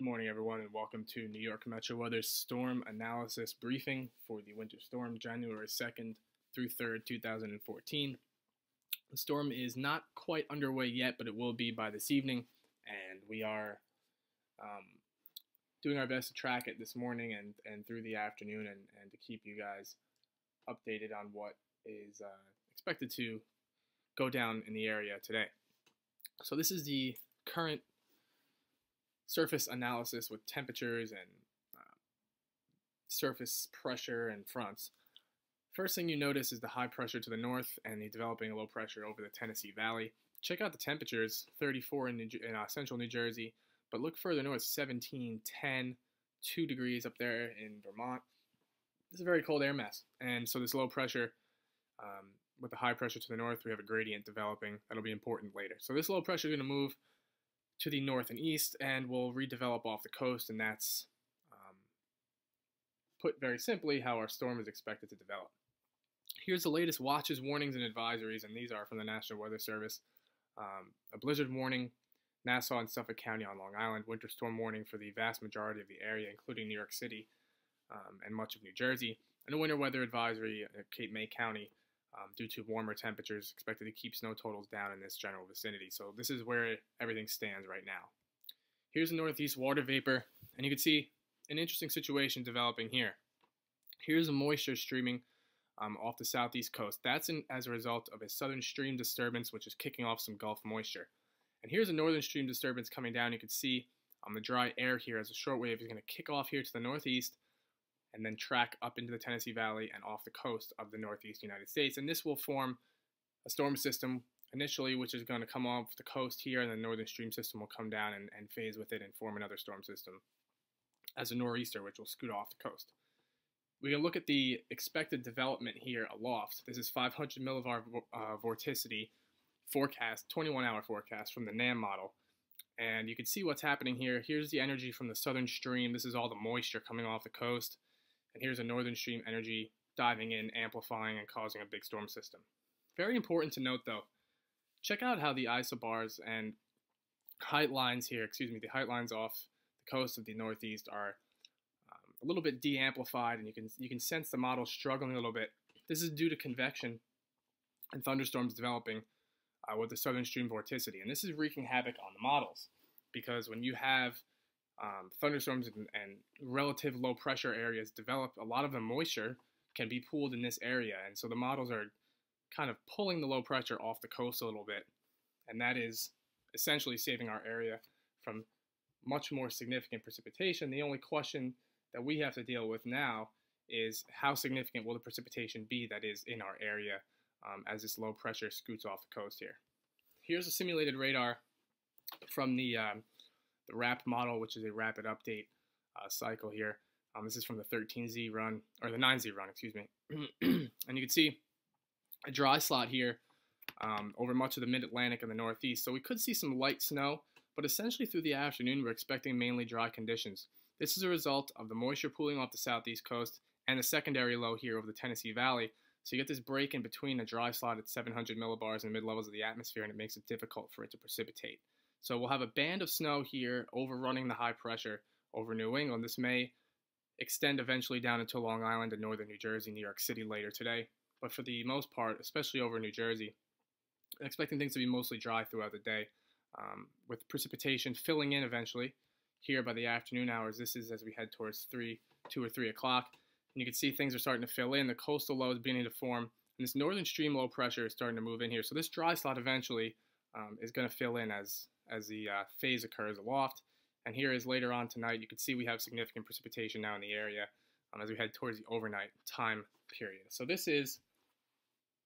Good morning, everyone, and welcome to New York Metro Weather's storm analysis briefing for the winter storm, January 2nd through 3rd, 2014. The storm is not quite underway yet, but it will be by this evening, and we are doing our best to track it this morning and through the afternoon and to keep you guys updated on what is expected to go down in the area today. So this is the current surface analysis with temperatures and surface pressure and fronts. First thing you notice is the high pressure to the north and the developing low pressure over the Tennessee Valley. Check out the temperatures, 34 in central New Jersey, but look further north, 17, 10, 2 degrees up there in Vermont. This is a very cold air mass, and so this low pressure with the high pressure to the north, we have a gradient developing. That'll be important later. So this low pressure is going to move to the north and east and will redevelop off the coast, and that's put very simply how our storm is expected to develop. Here's the latest watches, warnings, and advisories, and these are from the National Weather Service. A blizzard warning, Nassau and Suffolk County on Long Island, winter storm warning for the vast majority of the area, including New York City and much of New Jersey, and a winter weather advisory at Cape May County due to warmer temperatures expected to keep snow totals down in this general vicinity. So this is where everything stands right now. Here's the northeast water vapor, and you can see an interesting situation developing here. Here's the moisture streaming off the southeast coast. That's as a result of a southern stream disturbance, which is kicking off some Gulf moisture. And here's a northern stream disturbance coming down. You can see the dry air here as a short wave is going to kick off here to the northeast and then track up into the Tennessee Valley and off the coast of the northeast United States. And this will form a storm system initially, which is going to come off the coast here, and the northern stream system will come down and phase with it and form another storm system as a nor'easter, which will scoot off the coast. We can look at the expected development here aloft. This is 500 millivar vorticity forecast, 21-hour forecast from the NAM model. And you can see what's happening here. Here's the energy from the southern stream. This is all the moisture coming off the coast. And here's a northern stream energy diving in, amplifying, and causing a big storm system. Very important to note, though, check out how the isobars and height lines here, the height lines off the coast of the northeast are a little bit de-amplified, and you can sense the model struggling a little bit. This is due to convection and thunderstorms developing with the southern stream vorticity. And this is wreaking havoc on the models, because when you have thunderstorms and relative low pressure areas develop, a lot of the moisture can be pooled in this area, and so the models are kind of pulling the low pressure off the coast a little bit, and that is essentially saving our area from much more significant precipitation. The only question that we have to deal with now is how significant will the precipitation be that is in our area as this low pressure scoots off the coast here. Here's a simulated radar from the RAP model, which is a rapid update cycle here. This is from the 13Z run, or the 9Z run, excuse me. And you can see a dry slot here over much of the mid-Atlantic and the Northeast. So we could see some light snow, but essentially through the afternoon, we're expecting mainly dry conditions. This is a result of the moisture pooling off the southeast coast and the secondary low here over the Tennessee Valley. So you get this break in between a dry slot at 700 millibars in the mid-levels of the atmosphere, and it makes it difficult for it to precipitate. So we'll have a band of snow here overrunning the high pressure over New England. This may extend eventually down into Long Island and northern New Jersey, New York City later today. But for the most part, especially over New Jersey, I'm expecting things to be mostly dry throughout the day, with precipitation filling in eventually here by the afternoon hours. This is as we head towards 2 or 3 o'clock. And you can see things are starting to fill in. The coastal low is beginning to form, and this northern stream low pressure is starting to move in here. So this dry slot eventually is going to fill in as the phase occurs aloft. And here is later on tonight, you can see we have significant precipitation now in the area as we head towards the overnight time period. So this is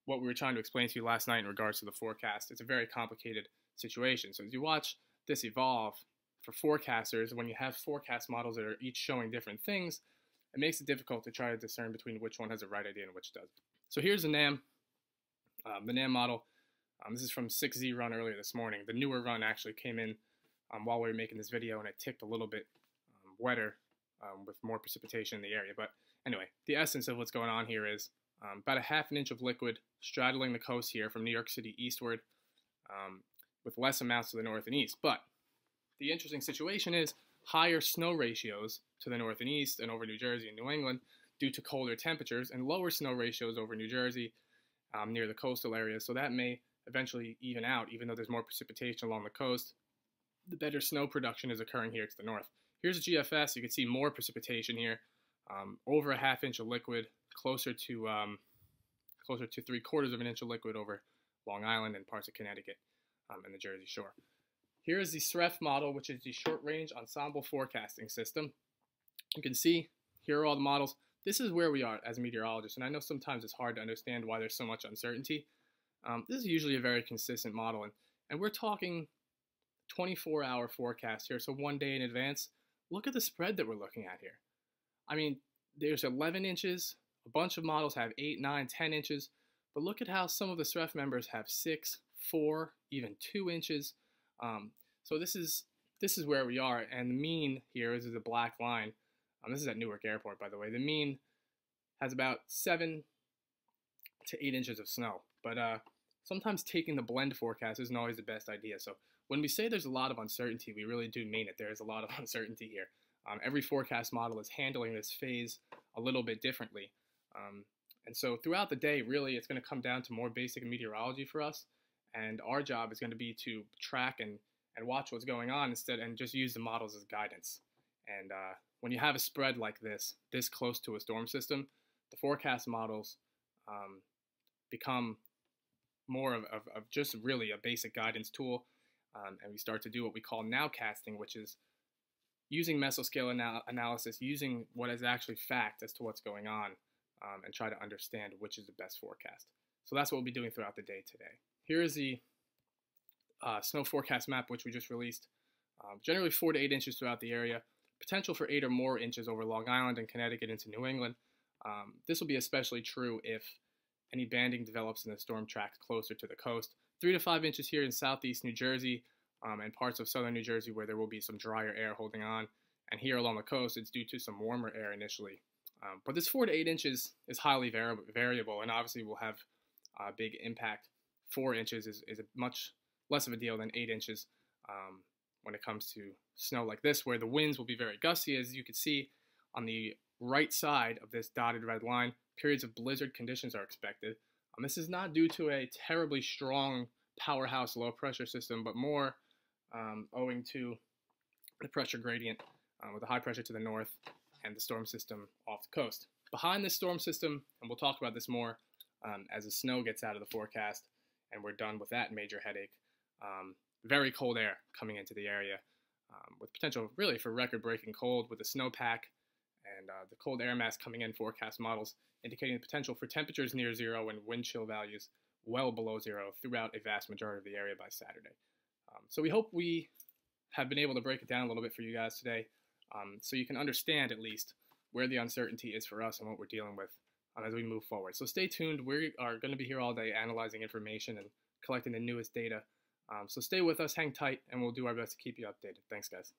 what we were trying to explain to you last night in regards to the forecast. It's a very complicated situation. So as you watch this evolve for forecasters, when you have forecast models that are each showing different things, it makes it difficult to try to discern between which one has the right idea and which doesn't. So here's the NAM model. This is from 6Z run earlier this morning. The newer run actually came in while we were making this video, and it ticked a little bit wetter with more precipitation in the area. But anyway, the essence of what's going on here is about a ½ inch of liquid straddling the coast here from New York City eastward with less amounts to the north and east. But the interesting situation is higher snow ratios to the north and east and over New Jersey and New England due to colder temperatures, and lower snow ratios over New Jersey near the coastal areas. So that may eventually even out, even though there's more precipitation along the coast. The better snow production is occurring here to the north. Here's GFS. You can see more precipitation here, over a ½ inch of liquid, closer to 3/4 of an inch of liquid over Long Island and parts of Connecticut and the Jersey Shore. Here is the SREF model, which is the Short Range Ensemble Forecasting System. You can see here are all the models. This is where we are as meteorologists, and I know sometimes it's hard to understand why there's so much uncertainty. This is usually a very consistent model, and we're talking 24-hour forecast here, so 1 day in advance. Look at the spread that we're looking at here. I mean, there's 11 inches. A bunch of models have 8, 9, 10 inches, but look at how some of the SREF members have 6, 4, even 2 inches. So this is where we are, and the mean here is a black line. This is at Newark Airport, by the way. The mean has about 7 to 8 inches of snow, but sometimes taking the blend forecast isn't always the best idea. So when we say there's a lot of uncertainty, we really do mean it. There is a lot of uncertainty here. Every forecast model is handling this phase a little bit differently. And so throughout the day, really, it's going to come down to more basic meteorology for us. And our job is going to be to track and watch what's going on instead, and just use the models as guidance. And when you have a spread like this close to a storm system, the forecast models become more of just really a basic guidance tool. And we start to do what we call nowcasting, which is using mesoscale analysis, using what is actually fact as to what's going on, and try to understand which is the best forecast. So that's what we'll be doing throughout the day today. Here is the snow forecast map, which we just released. Generally 4 to 8 inches throughout the area. Potential for 8 or more inches over Long Island and Connecticut into New England. This will be especially true if any banding develops in the storm track closer to the coast. 3 to 5 inches here in southeast New Jersey and parts of southern New Jersey where there will be some drier air holding on. And here along the coast, it's due to some warmer air initially. But this 4 to 8 inches is highly variable, and obviously will have a big impact. 4 inches is much less of a deal than 8 inches when it comes to snow like this, where the winds will be very gusty. As you can see on the right side of this dotted red line, periods of blizzard conditions are expected. This is not due to a terribly strong powerhouse low pressure system, but more owing to the pressure gradient with the high pressure to the north and the storm system off the coast. Behind this storm system, and we'll talk about this more as the snow gets out of the forecast and we're done with that major headache, very cold air coming into the area with potential really for record-breaking cold with the snowpack and the cold air mass coming in forecast models indicating the potential for temperatures near zero and wind chill values well below zero throughout a vast majority of the area by Saturday. So we hope we have been able to break it down a little bit for you guys today so you can understand at least where the uncertainty is for us and what we're dealing with as we move forward. So stay tuned. We are going to be here all day analyzing information and collecting the newest data. So stay with us, hang tight, and we'll do our best to keep you updated. Thanks, guys.